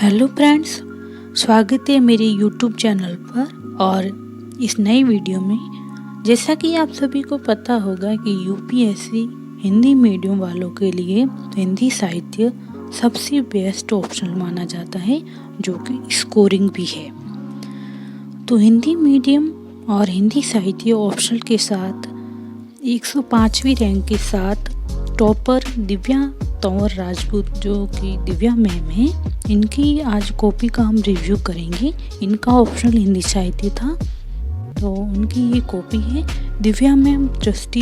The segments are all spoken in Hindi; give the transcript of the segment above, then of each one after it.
हेलो फ्रेंड्स, स्वागत है मेरे यूट्यूब चैनल पर। और इस नई वीडियो में जैसा कि आप सभी को पता होगा कि यूपीएससी हिंदी मीडियम वालों के लिए हिंदी साहित्य सबसे बेस्ट ऑप्शन माना जाता है, जो कि स्कोरिंग भी है। तो हिंदी मीडियम और हिंदी साहित्य ऑप्शनल के साथ 105वीं रैंक के साथ टॉपर दिव्या तंवर राजपूत, जो कि दिव्या मैम है, इनकी आज कॉपी का हम रिव्यू करेंगे। इनका ऑप्शनल हिंदी साहित्य था, तो उनकी ये कॉपी है। दिव्या मैम ट्रस्टी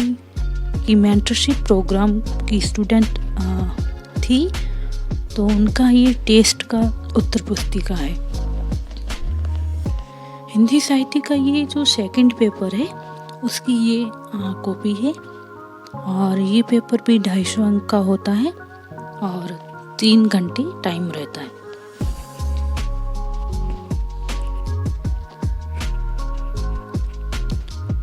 की मेंटरशिप प्रोग्राम की स्टूडेंट थी, तो उनका ये टेस्ट का उत्तर पुस्तिका है। हिंदी साहित्य का ये जो सेकंड पेपर है उसकी ये कॉपी है, और ये पेपर भी 250 अंक का होता है और 3 घंटे टाइम रहता है।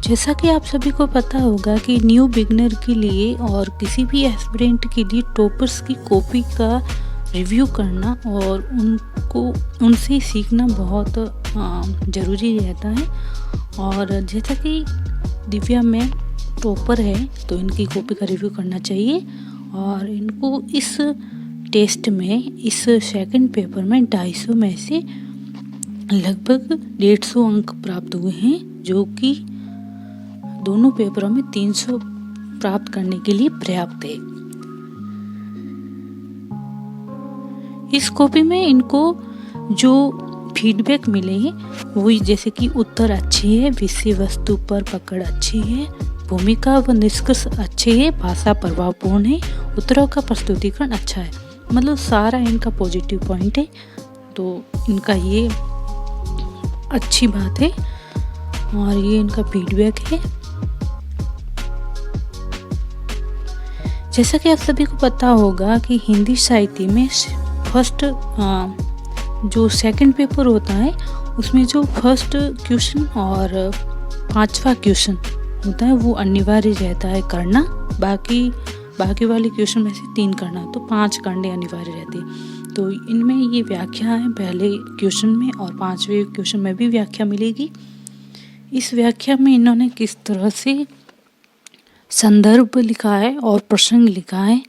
जैसा कि आप सभी को पता होगा कि न्यू बिगनर के लिए और किसी भी एस्पिरेंट के लिए टॉपर्स की कॉपी का रिव्यू करना और उनसे सीखना बहुत ज़रूरी रहता है। और जैसा कि दिव्या में टॉपर है, तो इनकी कॉपी का रिव्यू करना चाहिए। और इनको इस टेस्ट में, इस सेकंड पेपर में 250 में से लगभग 150 अंक प्राप्त हुए हैं, जो कि दोनों पेपरों में 300 प्राप्त करने के लिए पर्याप्त है। इस कॉपी में इनको जो फीडबैक मिले हैं वही, जैसे कि उत्तर अच्छे है, विषय वस्तु पर पकड़ अच्छी है, भूमिका व निष्कर्ष अच्छे है, भाषा प्रभावपूर्ण है, उत्तरों का प्रस्तुतिकरण अच्छा है। मतलब सारा इनका पॉजिटिव पॉइंट है, तो इनका ये अच्छी बात है और ये इनका फीडबैक है। जैसा कि आप सभी को पता होगा कि हिंदी साहित्य में फर्स्ट जो सेकंड पेपर होता है उसमें जो फर्स्ट क्वेश्चन और 5वां क्वेश्चन होता है वो अनिवार्य रहता है करना। बाकी वाले क्वेश्चन में से 3 करना, तो 5 करने अनिवार्य रहते हैं। तो इनमें ये व्याख्या है पहले क्वेश्चन में, और 5वें क्वेश्चन में भी व्याख्या मिलेगी। इस व्याख्या में इन्होंने किस तरह से संदर्भ लिखा है और प्रसंग लिखा है,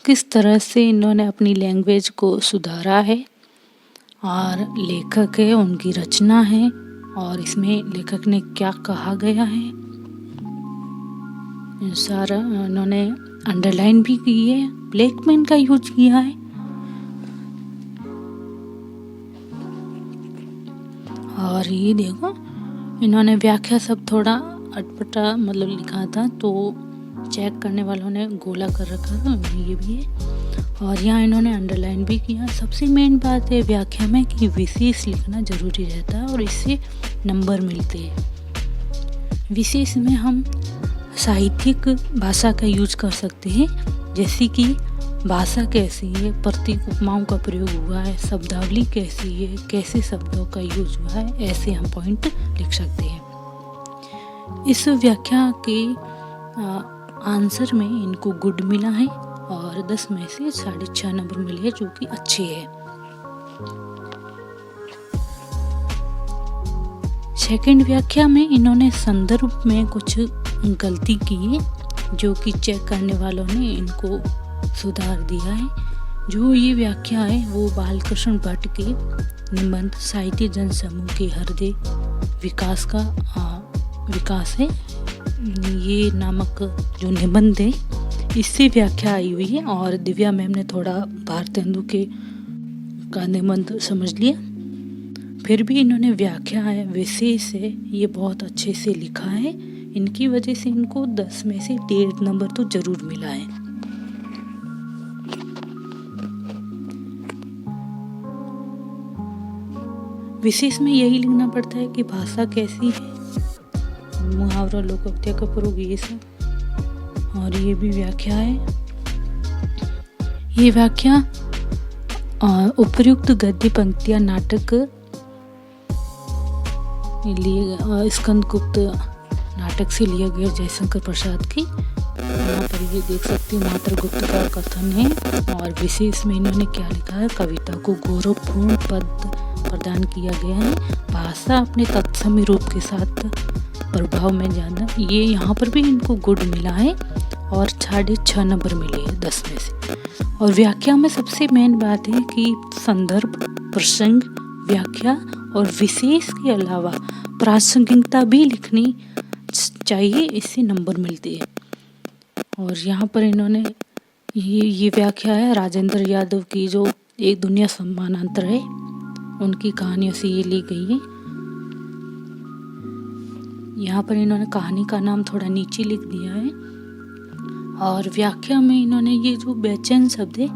किस तरह से इन्होंने अपनी लैंग्वेज को सुधारा है, और लेखक है, उनकी रचना है, और इसमें लेखक ने क्या कहा गया है, सारा उन्होंने अंडरलाइन भी की है, ब्लैक पेन का यूज किया है। और ये देखो, इन्होंने व्याख्या सब थोड़ा अटपटा मतलब लिखा था, तो चेक करने वालों ने गोला कर रखा था, ये भी है। और यहाँ इन्होंने अंडरलाइन भी किया। सबसे मेन बात है व्याख्या में कि विशेष लिखना जरूरी रहता है और इससे नंबर मिलते हैं। विशेष में हम साहित्यिक भाषा का यूज कर सकते हैं, जैसे कि भाषा कैसी है, प्रतीक उपमाओं का प्रयोग हुआ है, शब्दावली कैसी है, कैसे शब्दों का यूज हुआ है, ऐसे हम पॉइंट लिख सकते हैं। इस व्याख्या के आंसर में इनको गुड मिला है और 10 में से 6.5 नंबर मिले हैं, जो कि अच्छे हैं। सेकंड व्याख्या में इन्होंने संदर्भ में कुछ गलती की है, जो कि चेक करने वालों ने इनको सुधार दिया है। जो ये व्याख्या है वो बालकृष्ण भट्ट के निबंध साहित्य जन समूह के हृदय विकास का विकास है, ये नामक जो निबंध है, इससे व्याख्या आई हुई है। और दिव्या मैम ने थोड़ा भारतेंदु का निबंध समझ लिया, फिर भी इन्होंने व्याख्या है, विशेष है, ये बहुत अच्छे से लिखा है। इनकी वजह से इनको 10 में से 1.5 नंबर तो जरूर मिला है। विशेष में यही लिखना पड़ता है कि भाषा कैसी है, मुहावरा लोकोक्ति का प्रयोग, ये सब। और ये भी व्याख्या है। ये व्याख्या उपर्युक्त गद्य पंक्तियां नाटक लिए स्कंदगुप्त नाटक से लिया गया, जयशंकर प्रसाद की। यहाँ पर ये देख सकते हैं मात्र गुप्त का कथन है। और विशेष में इन्होंने क्या लिखा है, कविता को गौरवपूर्ण पद प्रदान किया गया है, भाषा अपने तत्समी रूप के साथ प्रभाव में ज़्यादा। ये यहाँ पर भी इनको गुड मिला है और 6.5 नंबर मिले हैं 10 में से। और व्याख्या में सबसे मेन बात है कि संदर्भ, प्रसंग, व्याख्या और विशेष के अलावा प्रासंगिकता भी लिखनी चाहिए, इससे नंबर मिलते हैं। और यहाँ पर इन्होंने ये व्याख्या है राजेंद्र यादव की, जो एक दुनिया समानांतर है, उनकी कहानियों से ये ली गई है। यहाँ पर इन्होंने कहानी का नाम थोड़ा नीचे लिख दिया है। और व्याख्या में इन्होंने ये जो बेचैन शब्द है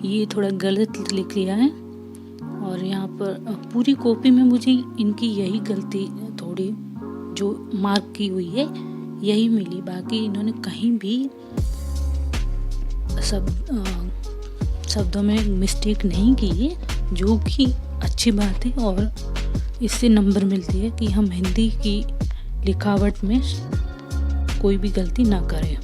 ये थोड़ा गलत लिख लिया है। और यहाँ पर पूरी कॉपी में मुझे इनकी यही गलती थोड़ी जो मार्क की हुई है यही मिली, बाकी इन्होंने कहीं भी शब्दों में मिस्टेक नहीं की है, जो कि अच्छी बात है। और इससे नंबर मिलती है कि हम हिंदी की लिखावट में कोई भी गलती ना करें।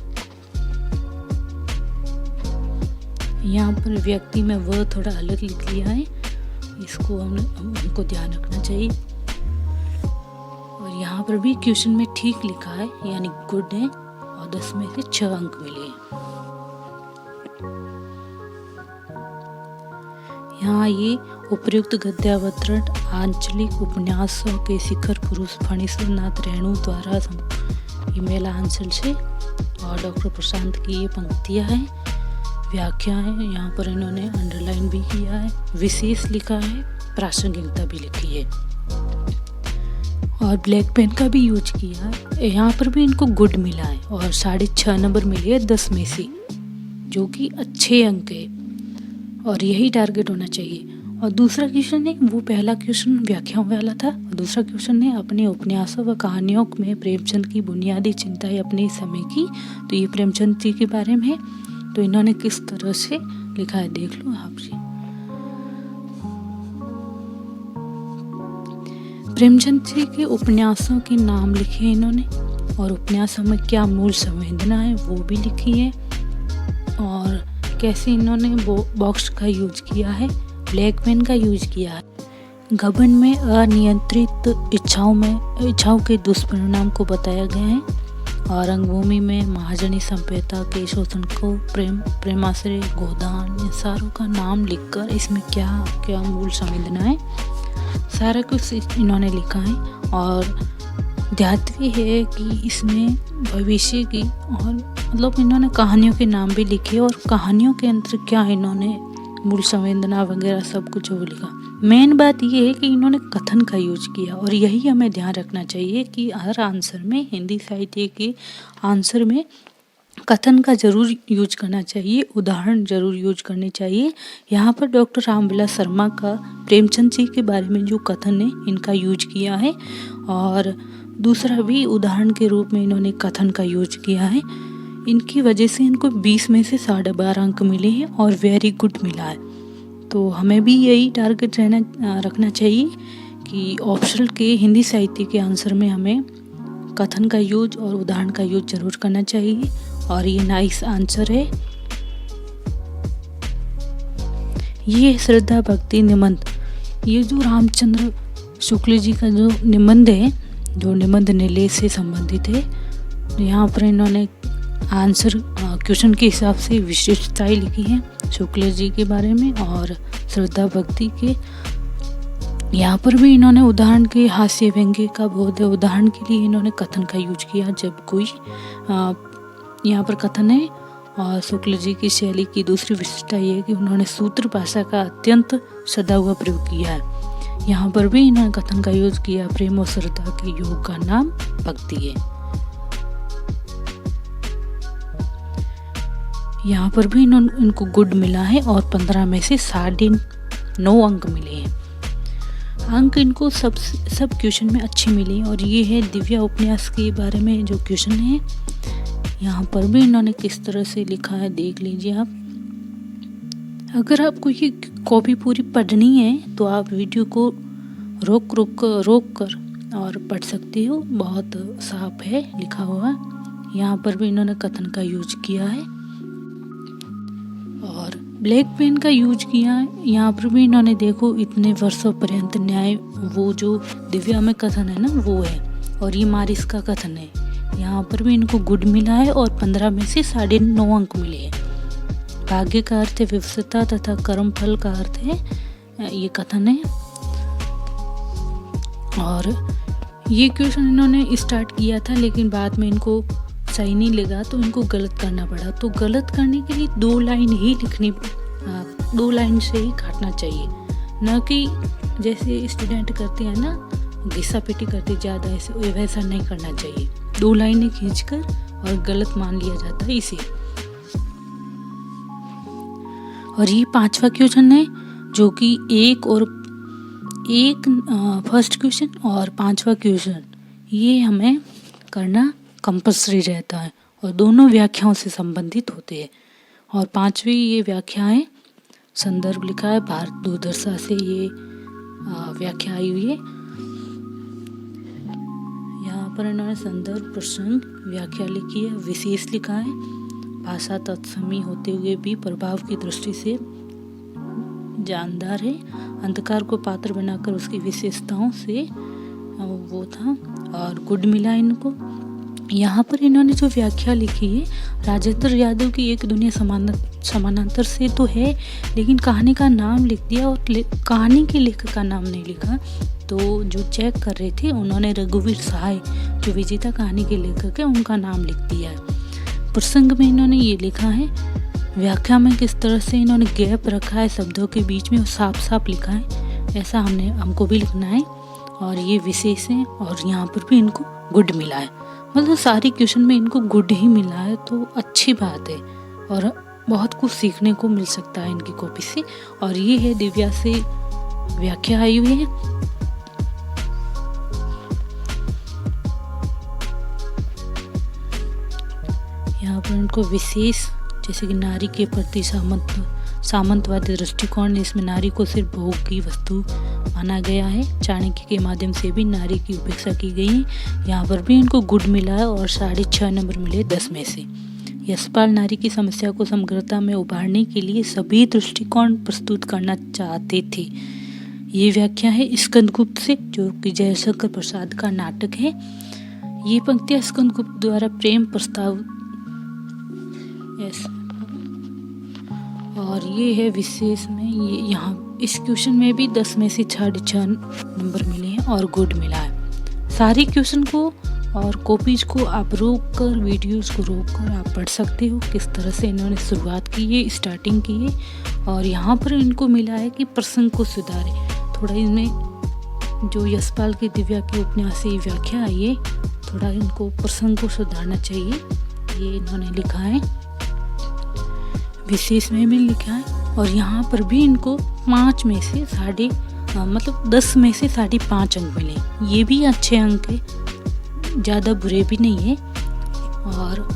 यहाँ पर व्यक्ति में वह थोड़ा अलग लिख लिया है, इसको हमको ध्यान रखना चाहिए। और यहाँ पर भी क्वेश्चन में ठीक लिखा है, यानी गुड है, और 10 में से 6 अंक मिले हैं। यहाँ ये उपयुक्त गद्यावतरण आंचलिक उपन्यासों के शिखर पुरुष फणीश्वरनाथ रेणु द्वारा ये मेला आंचल से और डॉक्टर प्रशांत की ये पंक्तियाँ हैं, व्याख्या है। यहाँ पर इन्होंने अंडरलाइन भी किया है, विशेष लिखा है, प्रासंगिकता भी लिखी है और ब्लैक पेन का भी यूज किया है। यहाँ पर भी इनको गुड मिला है और 6.5 नंबर मिले हैं 10 में से, जो कि अच्छे अंक है और यही टारगेट होना चाहिए। और दूसरा क्वेश्चन है, वो पहला क्वेश्चन व्याख्याओं वाला था, दूसरा क्वेश्चन है अपने उपन्यासों व कहानियों में प्रेमचंद की बुनियादी चिंताएं अपने समय की। तो ये प्रेमचंद जी के बारे में है, तो इन्होंने किस तरह से लिखा है देख लो आप जी। प्रेमचंद जी के उपन्यासों के नाम लिखे हैं इन्होंने, और उपन्यासों में क्या मूल संवेदना है वो भी लिखी है, और कैसे इन्होंने बॉक्स का यूज किया है, ब्लैक पेन का यूज किया है, गबन में अनियंत्रित इच्छाओं के दुष्परिणाम को बताया गया है, और रंगभूमि में महाजनी संप्रेता के शोषण को प्रेमाश्रय, गोदान, इन सारों का नाम लिखकर इसमें क्या क्या मूल संवेदना है सारा कुछ इन्होंने लिखा है। और ध्यातव्य है कि इसमें भविष्य की और मतलब इन्होंने कहानियों के नाम भी लिखे और कहानियों के अंदर क्या इन्होंने मूल संवेदना वगैरह सब कुछ वो लिखा। मेन बात ये है कि इन्होंने कथन का यूज किया, और यही हमें ध्यान रखना चाहिए कि हर आंसर में, हिंदी साहित्य के आंसर में कथन का जरूर यूज करना चाहिए, उदाहरण जरूर यूज करने चाहिए। यहाँ पर डॉक्टर रामविलास शर्मा का प्रेमचंद जी के बारे में जो कथन है इनका यूज किया है, और दूसरा भी उदाहरण के रूप में इन्होंने कथन का यूज किया है। इनकी वजह से इनको 20 में से 12.5 अंक मिले हैं और वेरी गुड मिला है। तो हमें भी यही टारगेट रखना चाहिए कि ऑप्शनल के हिंदी साहित्य के आंसर में हमें कथन का यूज और उदाहरण का यूज जरूर करना चाहिए। और ये नाइस आंसर है। ये श्रद्धा भक्ति निबंध, ये जो रामचंद्र शुक्ल जी का जो निबंध है, जो निबंध नीलेश से संबंधित है, यहाँ पर इन्होंने आंसर क्वेश्चन के हिसाब से विशिष्टताएं लिखी हैं शुक्ल जी के बारे में और श्रद्धा भक्ति के। यहाँ पर भी इन्होंने उदाहरण के हास्य व्यंग्य का बोध है, उदाहरण के लिए इन्होंने कथन का यूज किया जब कोई यहाँ पर कथन है। और शुक्ल जी की शैली की दूसरी विशिष्टता ये है कि उन्होंने सूत्र भाषा का अत्यंत सदा हुआ प्रयोग किया है। यहाँ पर भी इन्होंने कथन का यूज किया। प्रेम और श्रद्धा के योग का नाम भक्ति है। यहाँ पर भी इनको गुड मिला है और 15 में से 9.5 अंक मिले हैं। अंक इनको सब क्वेश्चन में अच्छे मिले। और ये है दिव्या उपन्यास के बारे में जो क्वेश्चन है, यहाँ पर भी इन्होंने किस तरह से लिखा है देख लीजिए आप। अगर आपको ये कॉपी पूरी पढ़नी है तो आप वीडियो को रोक कर और पढ़ सकते हो, बहुत साफ है लिखा हुआ। यहाँ पर भी इन्होंने कथन का यूज किया है। और ब्लैक पेन का यूज किया है। यहाँ पर भी इन्होंने देखो इतने वर्षों पर्यंत न्याय, वो जो दिव्या में कथन है ना वो है, और ये मारिस का कथन है। यहाँ पर भी इनको गुड मिला है और 15 में से 9.5 अंक मिले हैं। भाग्य का अर्थ है विवशता तथा कर्म फल का अर्थ है ये कथन है। और ये क्वेश्चन इन्होंने स्टार्ट किया था लेकिन बाद में इनको सही नहीं लगा तो इनको गलत करना पड़ा। तो गलत करने के लिए 2 लाइन ही लिखनी, 2 लाइन से ही काटना चाहिए, न कि जैसे स्टूडेंट करते हैं ना घिसा पिटी करते ज़्यादा, ऐसे वैसा नहीं करना चाहिए। 2 लाइनें खींचकर और गलत मान लिया जाता है इसे। और ये 5वां क्वेश्चन है जो कि एक फर्स्ट क्वेश्चन और 5वां क्वेश्चन ये हमें करना कंपल्सरी रहता है और दोनों व्याख्याओं से संबंधित होते हैं। और 5वीं ये व्याख्या है, संदर्भ लिखा है भारत दूरदर्शन से ये व्याख्या आई हुई है। यहाँ पर इन्होंने संदर्भ प्रसंग व्याख्या लिखी है, विशेष लिखा है, भाषा तत्समी होते हुए भी प्रभाव की दृष्टि से जानदार है, अंधकार को पात्र बनाकर उसकी विशेषताओं से वो था, और गुड मिला इनको। यहाँ पर इन्होंने जो व्याख्या लिखी है, राजेंद्र यादव की एक दुनिया समानांतर से तो है लेकिन कहानी का नाम लिख दिया और कहानी के लेखक का नाम नहीं लिखा। तो जो चेक कर रहे थे उन्होंने रघुवीर सहाय जो विजेता कहानी के लेखक है उनका नाम लिख दिया है। प्रसंग में इन्होंने ये लिखा है, व्याख्या में किस तरह से इन्होंने गैप रखा है शब्दों के बीच में और साफ साफ लिखा है, ऐसा हमको भी लिखना है। और ये विशेष है और यहाँ पर भी इनको गुड मिला है, मतलब सारी क्वेश्चन में इनको गुड ही मिला है तो अच्छी बात है और बहुत कुछ सीखने को मिल सकता है इनकी कॉपी से। और ये है दिव्या से व्याख्या आई हुई है। यहाँ पर इनको विशेष जैसे कि नारी के प्रति सामंतवादी दृष्टिकोण, इसमें नारी को सिर्फ भोग की वस्तु माना गया है, चाणक्य के माध्यम से भी नारी की उपेक्षा की गई है। यहाँ पर भी इनको गुड मिला है और 6.5 नंबर मिले 10 में से। यशपाल नारी की समस्या को समग्रता में उभारने के लिए सभी दृष्टिकोण प्रस्तुत करना चाहते थे। ये व्याख्या है स्कंदगुप्त से जो कि जयशंकर प्रसाद का नाटक है। ये पंक्तियां स्कंदगुप्त द्वारा प्रेम प्रस्ताव और ये है विशेष में ये यहाँ इस क्वेश्चन में भी 10 में से 6.5 नंबर मिले हैं और गुड मिला है। सारी क्वेश्चन को और कॉपीज को आप रोक कर वीडियोस को रोक कर आप पढ़ सकते हो किस तरह से इन्होंने शुरुआत की है, स्टार्टिंग की है। और यहाँ पर इनको मिला है कि प्रसंग को सुधारे, थोड़ा इनमें जो यशपाल की दिव्या के उपन्यास से व्याख्या आई है, थोड़ा इनको प्रसंग को सुधारना चाहिए, ये इन्होंने लिखा है। विशेष में भी लिखा है और यहाँ पर भी इनको 5 में से 10 में से 5.5 अंक मिले। ये भी अच्छे अंक है, ज़्यादा बुरे भी नहीं है। और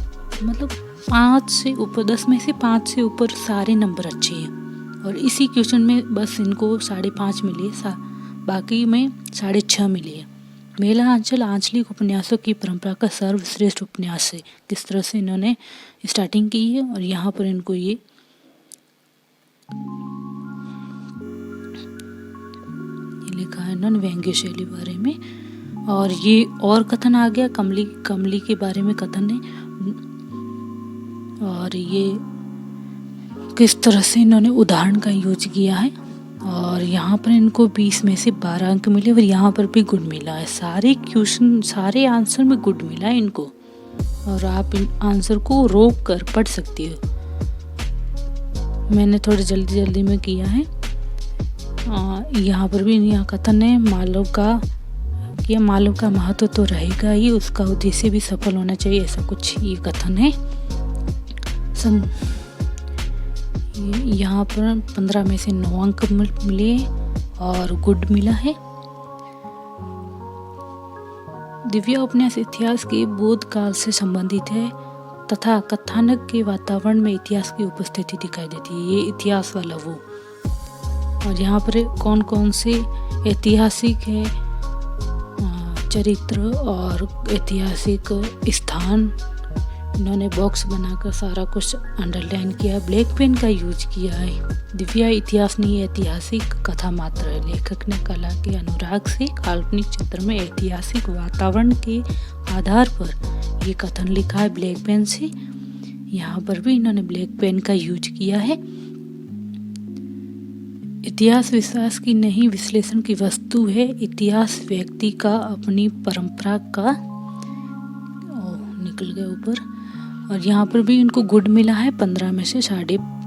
मतलब 5 से ऊपर 10 में से 5 से ऊपर सारे नंबर अच्छे हैं। और इसी क्वेश्चन में बस इनको 5.5 मिले, बाकी में 6.5 मिले। मेला आंचल आंचलिक उपन्यासों की परंपरा का सर्वश्रेष्ठ उपन्यास है, किस तरह से इन्होंने स्टार्टिंग की है। और यहाँ पर इनको ये लिखा है इन्होंने व्यंग्य शैली बारे में। और ये और कथन आ गया, कमली के बारे में कथन है। और ये किस तरह से इन्होंने उदाहरण का यूज किया है। और यहाँ पर इनको 20 में से 12 अंक मिले और यहाँ पर भी गुड मिला है। सारे क्वेश्चन सारे आंसर में गुड मिला है इनको। और आप इन आंसर को रोक कर पढ़ सकती हो। मैंने थोड़ी जल्दी में किया है। यहाँ पर भी यहाँ कथन है मालव का महत्व तो रहेगा ही, उसका उद्देश्य भी सफल होना चाहिए, ऐसा कुछ ये कथन है। यहाँ पर 15 में से 9 अंक मिले और गुड मिला है। दिव्या उपन्यास इतिहास के बोध काल से संबंधित है तथा कथानक के वातावरण में इतिहास की उपस्थिति दिखाई देती है। ये इतिहास वाला वो। और यहाँ पर कौन कौन से ऐतिहासिक है चरित्र और ऐतिहासिक स्थान इन्होंने बॉक्स बनाकर सारा कुछ अंडरलाइन किया, ब्लैक पेन का यूज किया है। दिव्या इतिहास नहीं ऐतिहासिक कथा मात्र है। लेखक ने कला के अनुराग से काल्पनिक चित्र में ऐतिहासिक वातावरण के आधार पर ये कथन लिखा है ब्लैक पेन से। यहाँ पर भी इन्होंने ब्लैक पेन का यूज किया है। इतिहास विश्वास की नहीं, विश्लेषण की वस्तु है। इतिहास व्यक्ति का अपनी परंपरा का निकल गया ऊपर। और यहाँ पर भी इनको गुड मिला है 15 में से 9.5।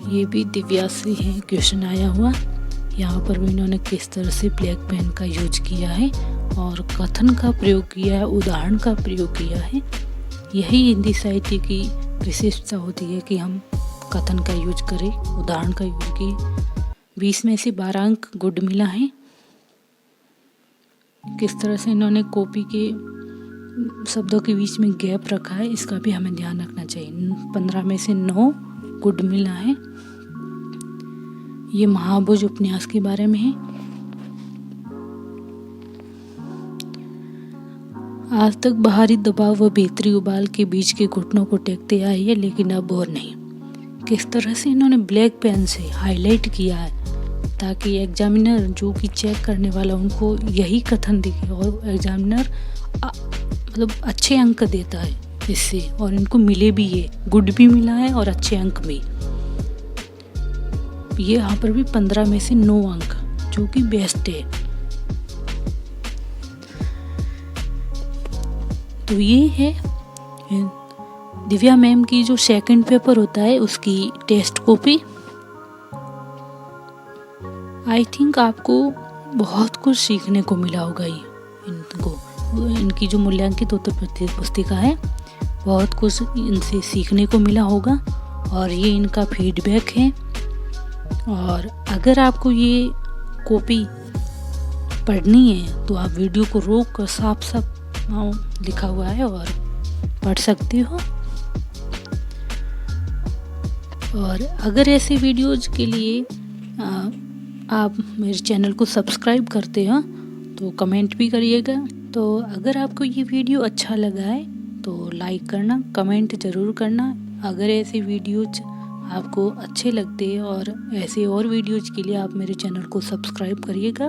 ये भी दिव्या से है क्वेश्चन आया हुआ। यहाँ पर भी इन्होंने किस तरह से ब्लैक पेन का यूज किया है और कथन का प्रयोग किया है, उदाहरण का प्रयोग किया है। यही हिंदी साहित्य की विशेषता होती है कि हम कथन का यूज करें, उदाहरण का यूज किए। 20 में से 12 अंक गुड मिला है। किस तरह से इन्होंने कॉपी के शब्दों के बीच में गैप रखा है, इसका भी हमें ध्यान रखना चाहिए। 15 में से 9 गुड मिला है। ये महाभोज उपन्यास के बारे में है। आज तक बाहरी दबाव व भीतरी उबाल के बीच के घुटनों को टेकते आई है, लेकिन अब और नहीं। किस तरह से इन्होंने ब्लैक पेन से हाईलाइट किया है ताकि एग्जामिनर जो कि चेक करने वाला उनको यही कथन दिखे और एग्जामिनर मतलब अच्छे अंक देता है इससे, और इनको मिले भी, ये गुड भी मिला है और अच्छे अंक भी। ये यहाँ पर भी 15 में से 9 अंक, जो कि बेस्ट है। तो ये है दिव्या मैम की जो सेकंड पेपर होता है उसकी टेस्ट कॉपी। आई थिंक आपको बहुत कुछ सीखने को मिला होगा। इनकी जो मूल्यांकित उत्तर पुस्तिका है, बहुत कुछ इनसे सीखने को मिला होगा और ये इनका फीडबैक है। और अगर आपको ये कॉपी पढ़नी है तो आप वीडियो को रोक कर साफ लिखा हुआ है और पढ़ सकते हो। और अगर ऐसे वीडियोज के लिए आप मेरे चैनल को सब्सक्राइब करते हो तो कमेंट भी करिएगा। तो अगर आपको ये वीडियो अच्छा लगा है तो लाइक करना, कमेंट ज़रूर करना। अगर ऐसे वीडियोज आपको अच्छे लगते हैं और ऐसे और वीडियोज के लिए आप मेरे चैनल को सब्सक्राइब करिएगा।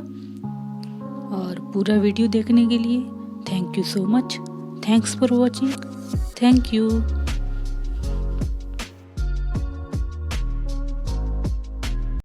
और पूरा वीडियो देखने के लिए thank you so much. Thanks for watching. Thank you.